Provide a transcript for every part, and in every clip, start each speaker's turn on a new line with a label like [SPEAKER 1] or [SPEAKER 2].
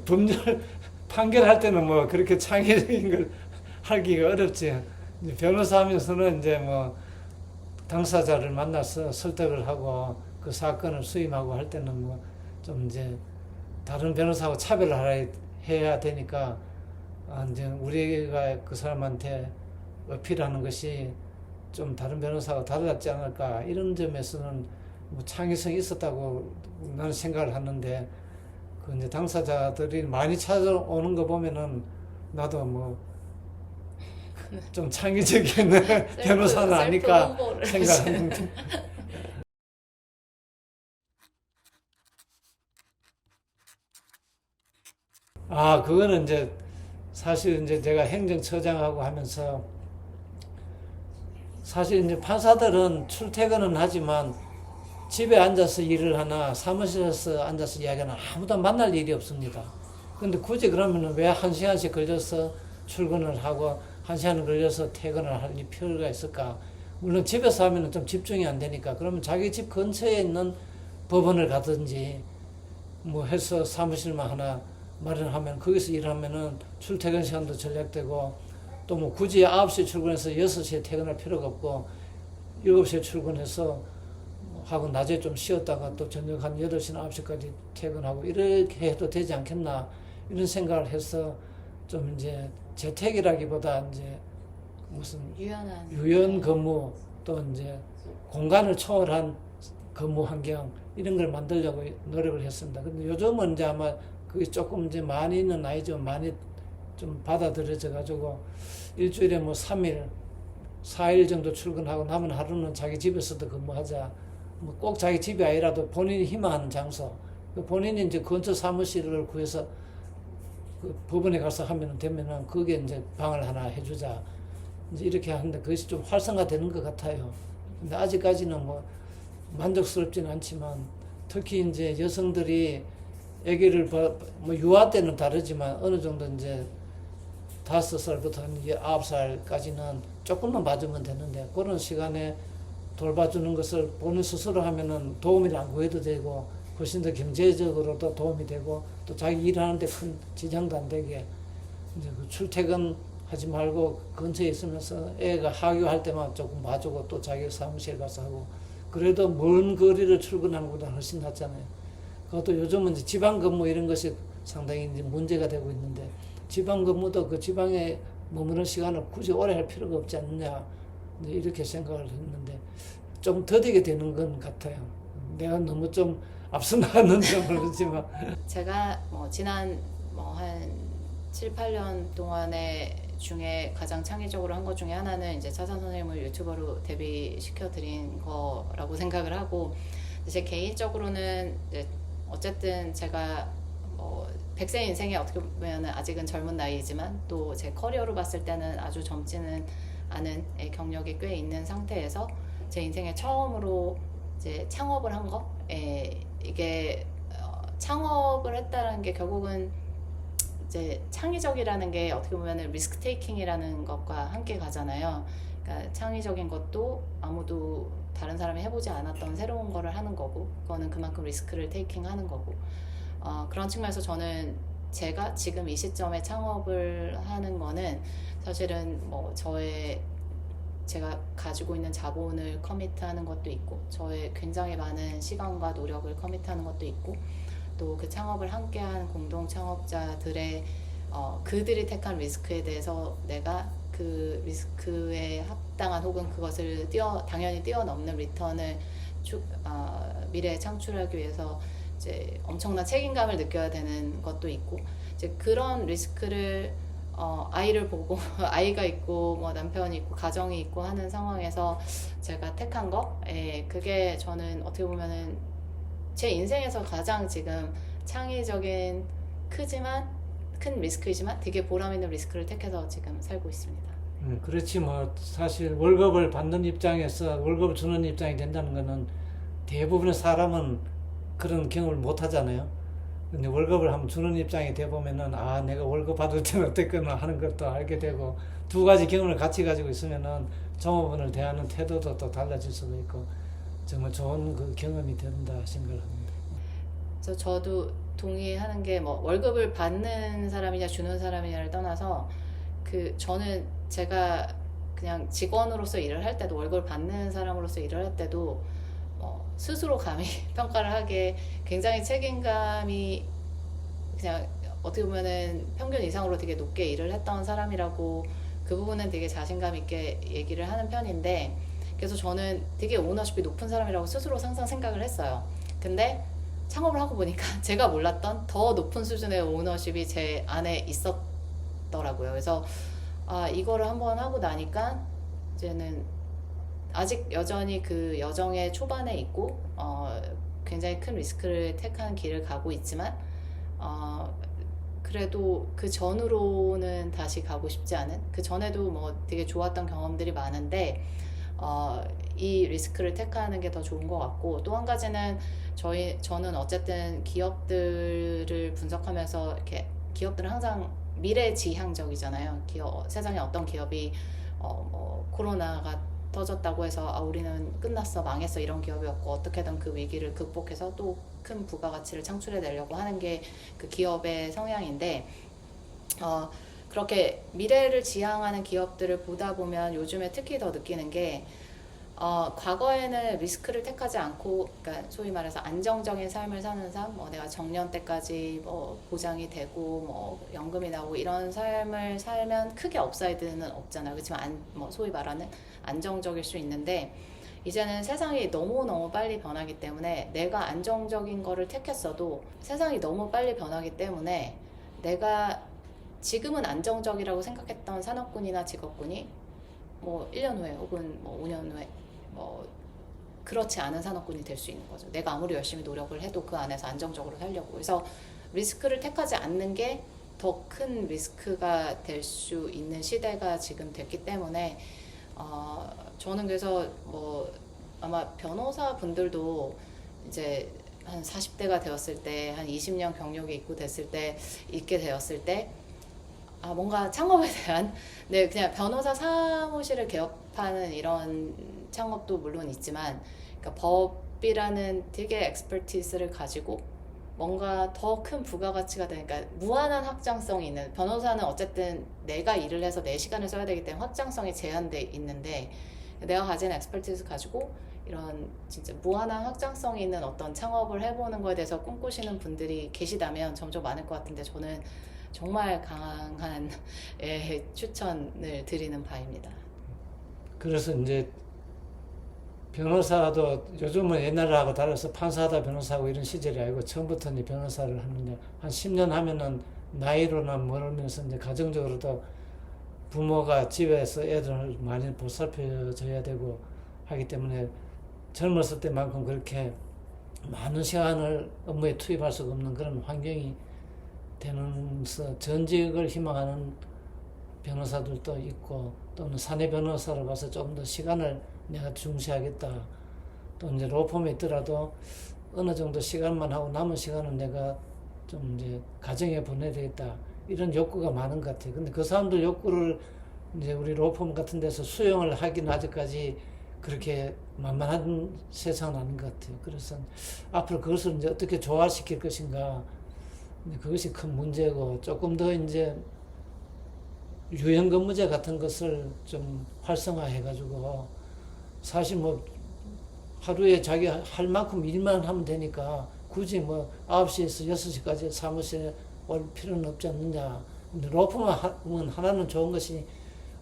[SPEAKER 1] 법률 판결할 때는 뭐 그렇게 창의적인 걸 하기가 어렵지. 이제 변호사 하면서는 이제 뭐 당사자를 만나서 설득을 하고 그 사건을 수임하고 할 때는 뭐 좀 이제 다른 변호사하고 차별을 해야 되니까 이제 우리가 그 사람한테 어필하는 것이 좀 다른 변호사가 다르지 않을까 이런 점에서는 뭐 창의성이 있었다고 나는 생각을 하는데 그 이제 당사자들이 많이 찾아오는 거 보면은 나도 뭐 좀 창의적인 변호사는 아닐까 생각하는데. 그거는 이제 사실 이제 제가 행정처장하고 하면서 사실 이제 판사들은 출퇴근은 하지만 집에 앉아서 일을 하나 사무실에서 앉아서 이야기하나 아무도 만날 일이 없습니다. 근데 굳이 그러면 왜 1시간씩 걸려서 출근을 하고 1시간 걸려서 퇴근을 할 필요가 있을까? 물론 집에서 하면 좀 집중이 안 되니까 그러면 자기 집 근처에 있는 법원을 가든지 뭐 해서 사무실만 하나 마련하면 거기서 일하면은 출퇴근 시간도 절약되고 또 뭐 굳이 9시에 출근해서 6시에 퇴근할 필요가 없고 7시에 출근해서 하고 낮에 좀 쉬었다가 또 저녁 한 8시나 9시까지 퇴근하고 이렇게 해도 되지 않겠나 이런 생각을 해서 좀 이제 재택이라기보다 이제 무슨 유연 근무 또 이제 공간을 초월한 근무 환경 이런 걸 만들려고 노력을 했습니다. 근데 요즘은 이제 아마 그게 조금 이제 많이는 아니지만 많이 좀 받아들여져 가지고 일주일에 뭐 3일, 4일 정도 출근하고 남은 하루는 자기 집에서도 근무하자. 뭐 꼭 자기 집이 아니라도 본인이 희망하는 장소, 본인이 이제 근처 사무실을 구해서 그 법원에 가서 하면 되면은 그게 이제 방을 하나 해주자. 이제 이렇게 하는데 그것이 좀 활성화되는 것 같아요. 근데 아직까지는 뭐 만족스럽지는 않지만 특히 이제 여성들이 아기를 뭐 유아 때는 다르지만 어느 정도 이제 5살부터 한 9살까지는 조금만 봐주면 되는데 그런 시간에 돌봐주는 것을 본인 스스로 하면은 도움을 안 구해도 되고 훨씬 더 경제적으로도 도움이 되고 또 자기 일하는데 큰 지장도 안 되게 이제 그 출퇴근 하지 말고 근처에 있으면서 애가 하교할 때만 조금 봐주고 또 자기 사무실 가서 하고 그래도 먼 거리를 출근하는 것보다 훨씬 낫잖아요. 그것도 요즘은 이제 지방 근무 이런 것이 상당히 이제 문제가 되고 있는데 지방 근무도 그 지방에 머무는 시간을 굳이 오래 할 필요가 없지 않느냐 이렇게 생각을 했는데 좀 더디게 되는 건 같아요. 내가 너무 좀 앞서 나갔는지 모르지만
[SPEAKER 2] 제가 뭐 지난 뭐 한 7, 8년 동안에 중에 가장 창의적으로 한 것 중에 하나는 이제 차선 선생님을 유튜버로 데뷔시켜 드린 거라고 생각을 하고 제 개인적으로는 이제 어쨌든 제가 뭐 100세 인생에 어떻게 보면 아직은 젊은 나이지만 또 제 커리어로 봤을 때는 아주 젊지는 않은 경력이 꽤 있는 상태에서 제 인생에 처음으로 이제 창업을 한 거, 이게 창업을 했다는 게 결국은 이제 창의적이라는 게 어떻게 보면 리스크 테이킹이라는 것과 함께 가잖아요. 그러니까 창의적인 것도 아무도 다른 사람이 해보지 않았던 새로운 거를 하는 거고, 그거는 그만큼 리스크를 테이킹하는 거고. 그런 측면에서 저는 제가 지금 이 시점에 창업을 하는 거는 사실은 뭐 제가 가지고 있는 자본을 커미트하는 것도 있고 저의 굉장히 많은 시간과 노력을 커미트하는 것도 있고 또 그 창업을 함께한 공동 창업자들의 그들이 택한 리스크에 대해서 내가 그 리스크에 합당한 혹은 그것을 당연히 뛰어넘는 리턴을 미래에 창출하기 위해서 이제 엄청난 책임감을 느껴야 되는 것도 있고 이제 그런 리스크를 아이를 보고 아이가 있고 뭐 남편이 있고 가정이 있고 하는 상황에서 제가 택한 거, 그게 저는 어떻게 보면은 제 인생에서 가장 지금 창의적인 큰 리스크이지만 되게 보람 있는 리스크를 택해서 지금 살고 있습니다.
[SPEAKER 1] 그렇지 뭐 사실 월급을 받는 입장에서 월급을 주는 입장이 된다는 거는 대부분의 사람은 그런 경험을 못 하잖아요. 근데 월급을 한번 주는 입장이 돼 보면은 내가 월급 받을 때는 어땠구나 하는 것도 알게 되고 두 가지 경험을 같이 가지고 있으면은 종업원을 대하는 태도도 또 달라질 수도 있고 정말 좋은 그 경험이 된다 생각을 합니다.
[SPEAKER 2] 그래서 저도 동의하는 게 뭐 월급을 받는 사람이냐 주는 사람이냐를 떠나서 저는 제가 그냥 직원으로서 일을 할 때도 월급을 받는 사람으로서 일을 할 때도 스스로 감히 평가를 하기에 굉장히 책임감이 그냥 어떻게 보면은 평균 이상으로 되게 높게 일을 했던 사람이라고 그 부분은 되게 자신감 있게 얘기를 하는 편인데 그래서 저는 되게 오너십이 높은 사람이라고 스스로 항상 생각을 했어요. 근데 창업을 하고 보니까 제가 몰랐던 더 높은 수준의 오너십이 제 안에 있었더라고요. 그래서 이거를 한번 하고 나니까 이제는 아직 여전히 그 여정의 초반에 있고 굉장히 큰 리스크를 택하는 길을 가고 있지만 그래도 그 전으로는 다시 가고 싶지 않은 그 전에도 뭐 되게 좋았던 경험들이 많은데 이 리스크를 택하는 게 더 좋은 것 같고 또 한 가지는 저는 어쨌든 기업들을 분석하면서 이렇게 기업들은 항상 미래지향적이잖아요. 세상에 어떤 기업이 뭐 코로나가 터졌다고 해서 우리는 끝났어 망했어 이런 기업이었고 어떻게든 그 위기를 극복해서 또 큰 부가가치를 창출해 내려고 하는 게 그 기업의 성향인데 그렇게 미래를 지향하는 기업들을 보다 보면 요즘에 특히 더 느끼는 게 과거에는 리스크를 택하지 않고 그러니까 소위 말해서 안정적인 삶을 사는 삶 내가 정년 때까지 보장이 되고 연금이 나오고 이런 삶을 살면 크게 업사이드는 없잖아요. 그렇지만 소위 말하는 안정적일 수 있는데 이제는 세상이 너무너무 빨리 변하기 때문에 내가 안정적인 거를 택했어도 세상이 너무 빨리 변하기 때문에 내가 지금은 안정적이라고 생각했던 산업군이나 직업군이 1년 후에 혹은 5년 후에 그렇지 않은 산업군이 될 수 있는 거죠. 내가 아무리 열심히 노력을 해도 그 안에서 안정적으로 살려고. 그래서 리스크를 택하지 않는 게 더 큰 리스크가 될 수 있는 시대가 지금 됐기 때문에 저는 그래서 아마 변호사 분들도 이제 한 40대가 되었을 때, 한 20년 경력이 있게 되었을 때, 뭔가 창업에 대한, 그냥 변호사 사무실을 개업하는 이런 창업도 물론 있지만, 그러니까 법이라는 되게 엑스퍼티스를 가지고 뭔가 더 큰 부가가치가 되니까 무한한 확장성이 있는 변호사는 어쨌든 내가 일을 해서 내 시간을 써야 되기 때문에 확장성이 제한돼 있는데 내가 가진 엑스퍼티스 가지고 이런 진짜 무한한 확장성이 있는 어떤 창업을 해보는 거에 대해서 꿈꾸시는 분들이 계시다면 점점 많을 것 같은데 저는 정말 강한 추천을 드리는 바입니다.
[SPEAKER 1] 그래서 이제 변호사도 요즘은 옛날하고 달라서 판사하다 변호사하고 이런 시절이 아니고 처음부터 이제 변호사를 하는데 한 10년 하면은 나이로나 멀으면서 이제 가정적으로도 부모가 집에서 애들을 많이 보살펴줘야 되고 하기 때문에 젊었을 때만큼 그렇게 많은 시간을 업무에 투입할 수가 없는 그런 환경이 되면서 전직을 희망하는 변호사들도 있고 또는 사내 변호사로 가서 조금 더 시간을 내가 중시하겠다. 또 이제 로펌에 있더라도 어느 정도 시간만 하고 남은 시간은 내가 좀 이제 가정에 보내야 되겠다. 이런 욕구가 많은 것 같아요. 근데 그 사람들 욕구를 이제 우리 로펌 같은 데서 수용을 하기는 아직까지 그렇게 만만한 세상은 아닌 것 같아요. 그래서 앞으로 그것을 이제 어떻게 조화시킬 것인가. 그것이 큰 문제고 조금 더 이제 유연근무제 같은 것을 좀 활성화해가지고 사실 하루에 자기 할 만큼 일만 하면 되니까 굳이 9시에서 6시까지 사무실에 올 필요는 없지 않느냐. 근데 로펌은 하나는 좋은 것이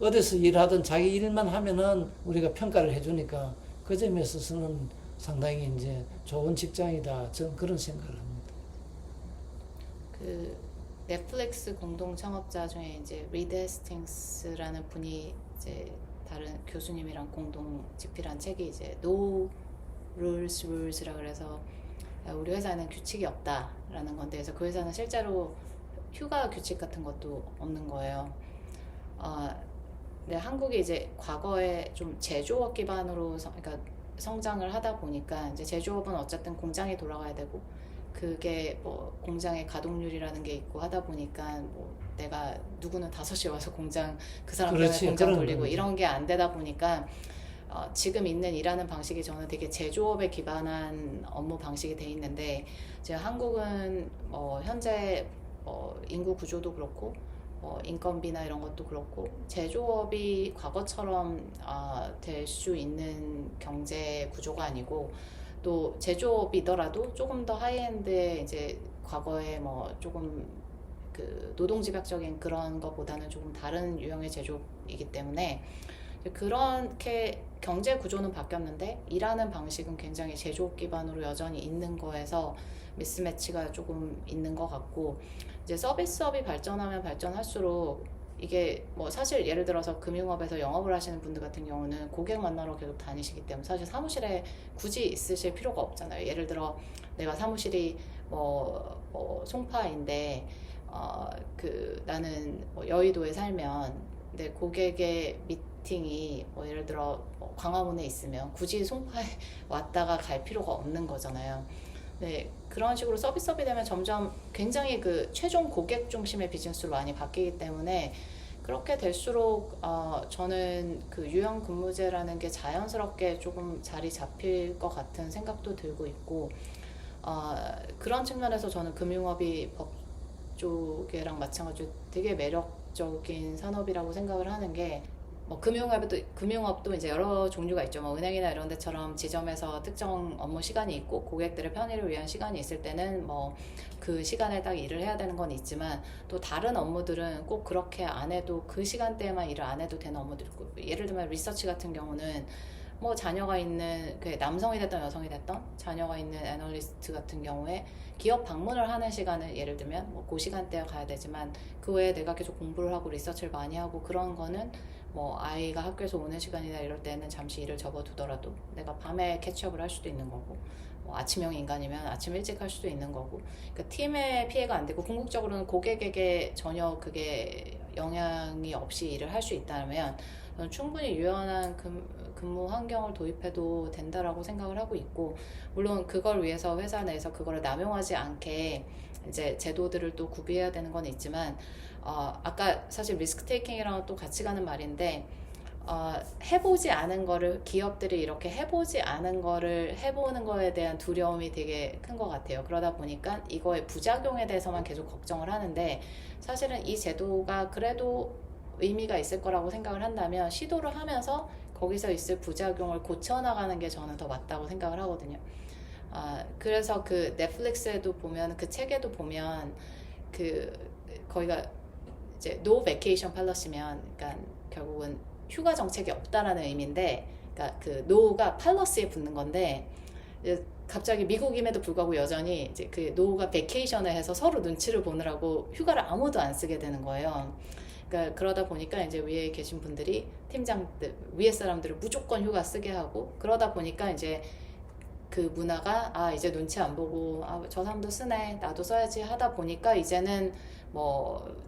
[SPEAKER 1] 어디서 일하든 자기 일만 하면은 우리가 평가를 해주니까 그 점에 있어서는 상당히 이제 좋은 직장이다. 저는 그런 생각을 합니다.
[SPEAKER 2] 그 넷플릭스 공동 창업자 중에 이제 리드 헤스팅스라는 분이 이제 다른 교수님이랑 공동 집필한 책이 이제 No Rules Rules라 그래서 우리 회사는 규칙이 없다라는 건데 그래서 그 회사는 실제로 휴가 규칙 같은 것도 없는 거예요. 근데 한국이 이제 과거에 좀 제조업 기반으로 그러니까 성장을 하다 보니까 이제 제조업은 어쨌든 공장이 돌아가야 되고 그게 공장의 가동률이라는 게 있고 하다 보니까 누구는 5시에 와서 공장 그 사람 때문에 공장 돌리고 이런 게 안 되다 보니까 지금 있는 일하는 방식이 저는 되게 제조업에 기반한 업무 방식이 돼 있는데 지금 한국은 현재 인구 구조도 그렇고 인건비나 이런 것도 그렇고 제조업이 과거처럼 될 수 있는 경제 구조가 아니고 또 제조업이더라도 조금 더 하이엔드의 이제 과거에 조금 그 노동집약적인 그런 것보다는 조금 다른 유형의 제조업이기 때문에 그렇게 경제 구조는 바뀌었는데 일하는 방식은 굉장히 제조업 기반으로 여전히 있는 거에서 미스매치가 조금 있는 것 같고 이제 서비스업이 발전하면 발전할수록 이게 사실 예를 들어서 금융업에서 영업을 하시는 분들 같은 경우는 고객 만나러 계속 다니시기 때문에 사실 사무실에 굳이 있으실 필요가 없잖아요. 예를 들어 내가 사무실이 송파인데 나는 여의도에 살면 내 고객의 미팅이 예를 들어 광화문에 있으면 굳이 송파에 왔다가 갈 필요가 없는 거잖아요. 네, 그런 식으로 서비스업이 되면 점점 굉장히 그 최종 고객 중심의 비즈니스로 많이 바뀌기 때문에 그렇게 될수록 저는 그 유형 근무제라는 게 자연스럽게 조금 자리 잡힐 것 같은 생각도 들고 있고 그런 측면에서 저는 금융업이 법 쪽이랑 마찬가지로 되게 매력적인 산업이라고 생각을 하는 게 금융업도 이제 여러 종류가 있죠. 은행이나 이런 데처럼 지점에서 특정 업무 시간이 있고 고객들의 편의를 위한 시간이 있을 때는 그 시간에 딱 일을 해야 되는 건 있지만 또 다른 업무들은 꼭 그렇게 안 해도 그 시간대에만 일을 안 해도 되는 업무들이 있고 예를 들면 리서치 같은 경우는 자녀가 있는 남성이 됐던 여성이 됐던 자녀가 있는 애널리스트 같은 경우에 기업 방문을 하는 시간을 예를 들면 그 시간대에 가야 되지만 그 외에 내가 계속 공부를 하고 리서치를 많이 하고 그런 거는 아이가 학교에서 오는 시간이나 이럴 때는 잠시 일을 접어두더라도 내가 밤에 캐치업을 할 수도 있는 거고 아침형 인간이면 아침 일찍 할 수도 있는 거고 그러니까 팀에 피해가 안 되고 궁극적으로는 고객에게 전혀 그게 영향이 없이 일을 할 수 있다면 저는 충분히 유연한 근무 환경을 도입해도 된다라고 생각을 하고 있고 물론 그걸 위해서 회사 내에서 그거를 남용하지 않게 이제 제도들을 또 구비해야 되는 건 있지만 아까 사실 리스크 테이킹이랑 또 같이 가는 말인데 해보지 않은 거를 기업들이 이렇게 해보지 않은 거를 해보는 거에 대한 두려움이 되게 큰 것 같아요. 그러다 보니까 이거의 부작용에 대해서만 계속 걱정을 하는데 사실은 이 제도가 그래도 의미가 있을 거라고 생각을 한다면 시도를 하면서 거기서 있을 부작용을 고쳐나가는 게 저는 더 맞다고 생각을 하거든요. 그래서 그 넷플릭스에도 보면 그 책에도 보면 거기가 이제 no vacation policy면 그러니까 결국은 휴가 정책이 없다라는 의미인데 그러니까 그 no가 policy에 붙는 건데 갑자기 미국임에도 불구하고 여전히 이제 그 no가 vacation을 해서 서로 눈치를 보느라고 휴가를 아무도 안 쓰게 되는 거예요. 그러니까 그러다 보니까 이제 위에 계신 분들이 팀장들 위에 사람들을 무조건 휴가 쓰게 하고 그러다 보니까 이제 그 문화가 이제 눈치 안 보고 저 사람도 쓰네 나도 써야지 하다 보니까 이제는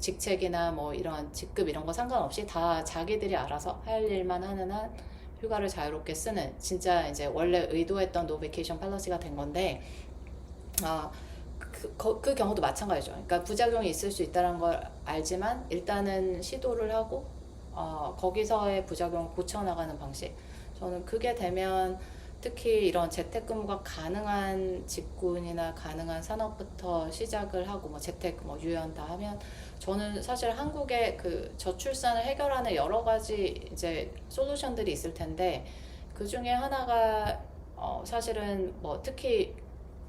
[SPEAKER 2] 직책이나 이런 직급 이런 거 상관없이 다 자기들이 알아서 할 일만 하는 한 휴가를 자유롭게 쓰는 진짜 이제 원래 의도했던 노 베케이션 팔러시가 된 건데 그 경우도 마찬가지죠. 그러니까 부작용이 있을 수 있다는 걸 알지만 일단은 시도를 하고 거기서의 부작용을 고쳐나가는 방식. 저는 그게 되면 특히 이런 재택근무가 가능한 직군이나 가능한 산업부터 시작을 하고 재택 유연 다 하면 저는 사실 한국의 그 저출산을 해결하는 여러 가지 이제 솔루션들이 있을 텐데 그 중에 하나가 사실은 특히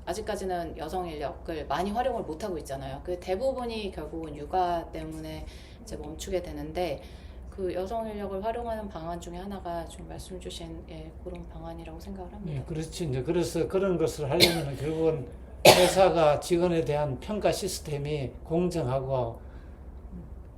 [SPEAKER 2] 아직까지는 여성 인력을 많이 활용을 못 하고 있잖아요. 그 대부분이 결국은 육아 때문에 이제 멈추게 되는데 그 여성 인력을 활용하는 방안 중에 하나가 지금 말씀 주신 그런 방안이라고 생각을 합니다.
[SPEAKER 1] 네, 그렇지. 이제 그래서 그런 것을 하려면 결국은 회사가 직원에 대한 평가 시스템이 공정하고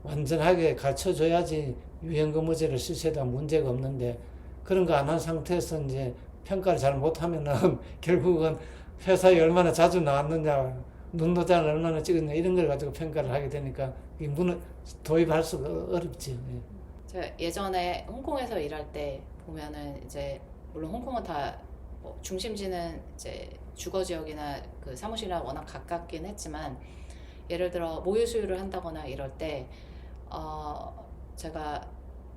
[SPEAKER 1] 완전하게 갖춰줘야지 유연근무제를 실시해도 문제가 없는데 그런 거 안 한 상태에서 이제 평가를 잘 못하면은 결국은 회사에 얼마나 자주 나왔느냐, 눈도장을 얼마나 찍었냐 이런 걸 가지고 평가를 하게 되니까 이 문을 도입할 수가 어렵지.
[SPEAKER 2] 제가 예전에 홍콩에서 일할 때 보면은 이제 물론 홍콩은 다 중심지는 이제 주거 지역이나 그 사무실이랑 워낙 가깝긴 했지만 예를 들어 모유 수유를 한다거나 이럴 때 제가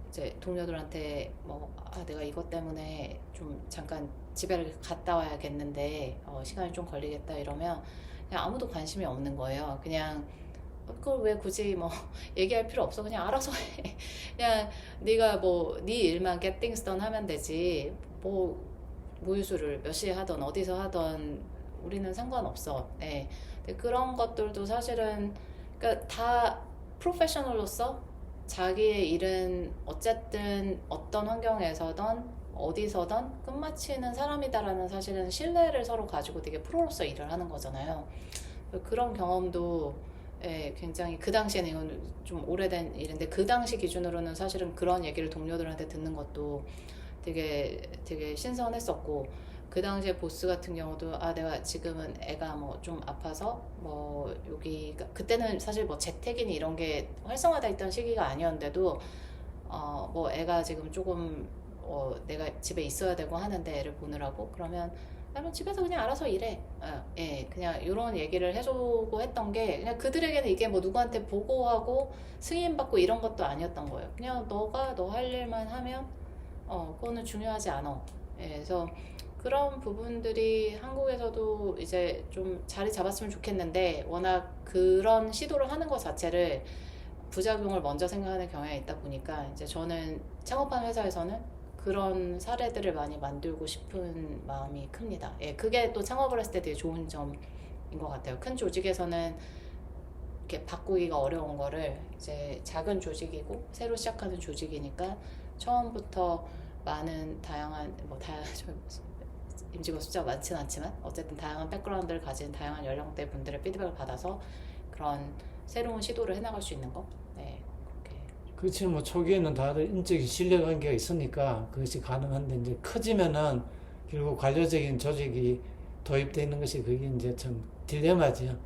[SPEAKER 2] 이제 동료들한테 뭐 내가 이것 때문에 좀 잠깐 집에 갔다 와야겠는데 시간이 좀 걸리겠다 이러면 그냥 아무도 관심이 없는 거예요. 그냥 그걸 왜 굳이 뭐 얘기할 필요 없어. 그냥 알아서 해. 그냥 네가 뭐 네 일만 get things done 하면 되지. 뭐 모유수를 몇 시에 하던 어디서 하던 우리는 상관없어. 네. 근데 그런 것들도 사실은 그러니까 다 프로페셔널로서 자기의 일은 어쨌든 어떤 환경에서든 어디서든 끝마치는 사람이다라는 사실은 신뢰를 서로 가지고 되게 프로로서 일을 하는 거잖아요. 그런 경험도 굉장히 그 당시에는 이건 좀 오래된 일인데 그 당시 기준으로는 사실은 그런 얘기를 동료들한테 듣는 것도 되게 신선했었고 그 당시에 보스 같은 경우도 내가 지금은 애가 뭐 좀 아파서 뭐 여기 그때는 사실 뭐 재택이니 이런 게 활성화돼 있던 시기가 아니었는데도 뭐 애가 지금 조금 내가 집에 있어야 되고 하는데 애를 보느라고 그러면 집에서 그냥 알아서 일해. 그냥 이런 얘기를 해주고 했던 게 그냥 그들에게는 이게 뭐 누구한테 보고하고 승인받고 이런 것도 아니었던 거예요. 그냥 너가 너 할 일만 하면 그거는 중요하지 않아. 그래서 그런 부분들이 한국에서도 이제 좀 자리 잡았으면 좋겠는데 워낙 그런 시도를 하는 것 자체를 부작용을 먼저 생각하는 경향이 있다 보니까 이제 저는 창업한 회사에서는 그런 사례들을 많이 만들고 싶은 마음이 큽니다. 그게 또 창업을 했을 때 되게 좋은 점인 것 같아요. 큰 조직에서는 이렇게 바꾸기가 어려운 거를 이제 작은 조직이고 새로 시작하는 조직이니까 처음부터 많은 다양한 임직원 숫자가 많지는 않지만 어쨌든 다양한 백그라운드를 가진 다양한 연령대 분들의 피드백을 받아서 그런 새로운 시도를 해나갈 수 있는 거. 그렇게.
[SPEAKER 1] 그렇지 뭐 초기에는 다들 인적인 신뢰관계가 있으니까 그것이 가능한데 이제 커지면은 결국 관료적인 조직이 도입되어 있는 것이 그게 이제 참 딜레마죠.